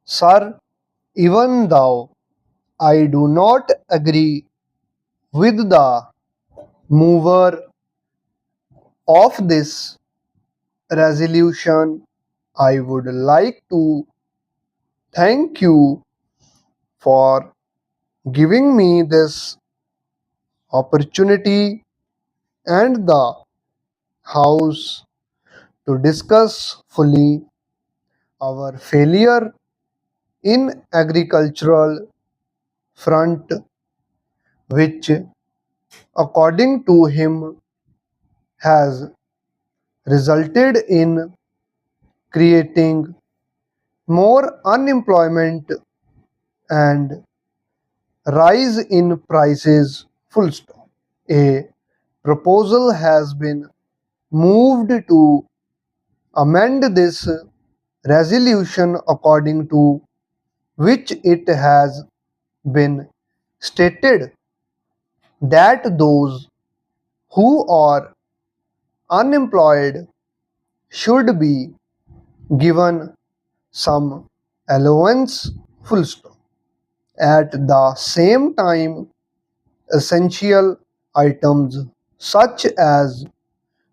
Sir, even though I do not agree with the mover of this resolution, I would like to thank you for giving me this opportunity and the House to discuss fully our failure in agricultural front, which according to him has resulted in creating more unemployment and rise in prices. Full stop. A proposal has been moved to amend this resolution according to which it has been stated that those who are unemployed should be given some allowance. Full stop. At the same time, essential items such as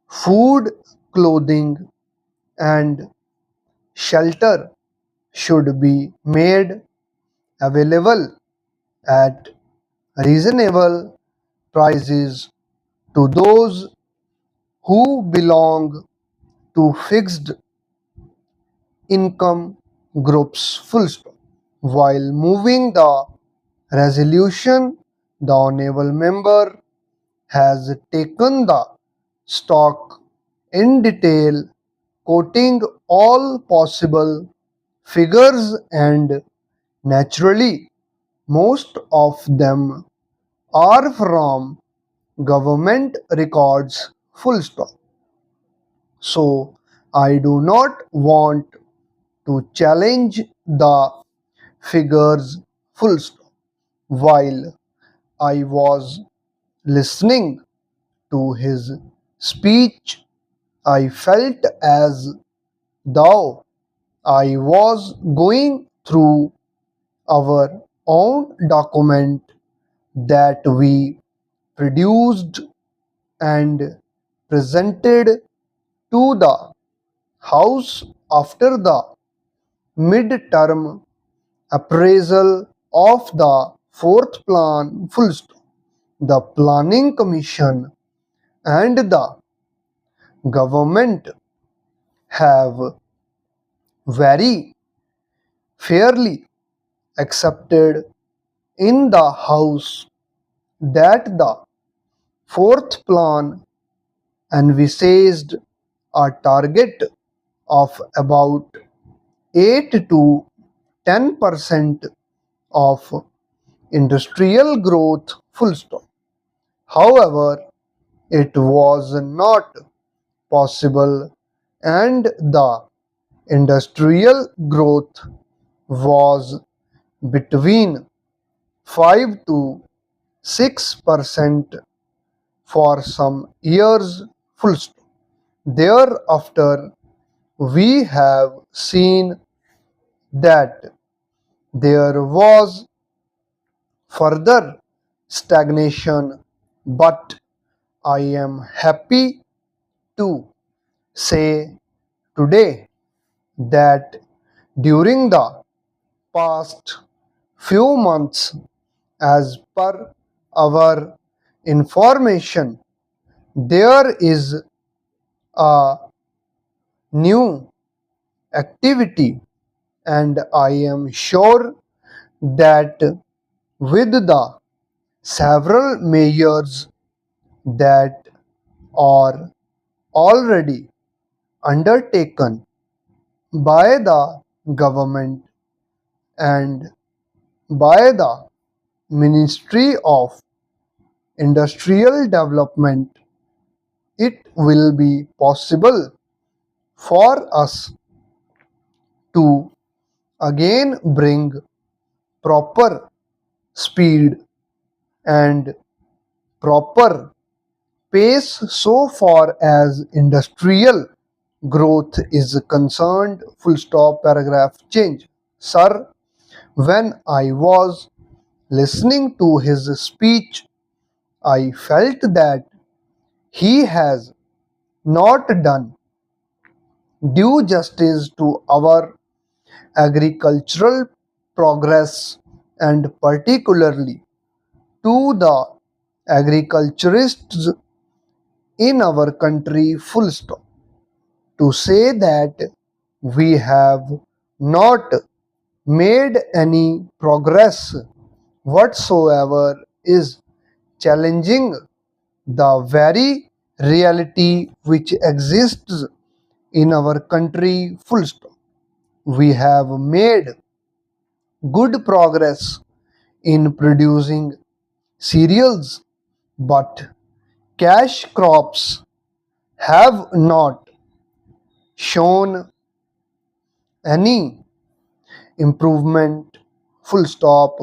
food, clothing, and shelter should be made available at reasonable prices to those who belong to fixed income groups. Full stop. While moving the resolution, the honorable member has taken the stock in detail, quoting all possible figures, and naturally most of them are from government records. Full stop. So I do not want to challenge the figures. Full stop. While I was listening to his speech, I felt as though I was going through our own document that we produced and presented to the House after the mid-term appraisal of the fourth plan. Full stop. The Planning Commission and the government have very fairly accepted in the House that the fourth plan envisaged a target of about 8 to 10% of industrial growth. Full stop. However, it was not possible, and the industrial growth was between 5 to 6% for some years. Full stop. Thereafter, we have seen that there was further stagnation, but I am happy to say today that during the past few months, as per our information, there is a new activity, and I am sure that with the several measures that are already undertaken by the government and by the Ministry of Industrial Development, it will be possible for us to again bring proper speed and proper pace so far as industrial growth is concerned. Full stop. Paragraph change. Sir, when I was listening to his speech, I felt that he has not done due justice to our agricultural progress and particularly to the agriculturists in our country, full stop. To say that we have not made any progress whatsoever is challenging the very reality which exists in our country, full stop. We have made good progress in producing cereals, but cash crops have not shown any improvement, full stop.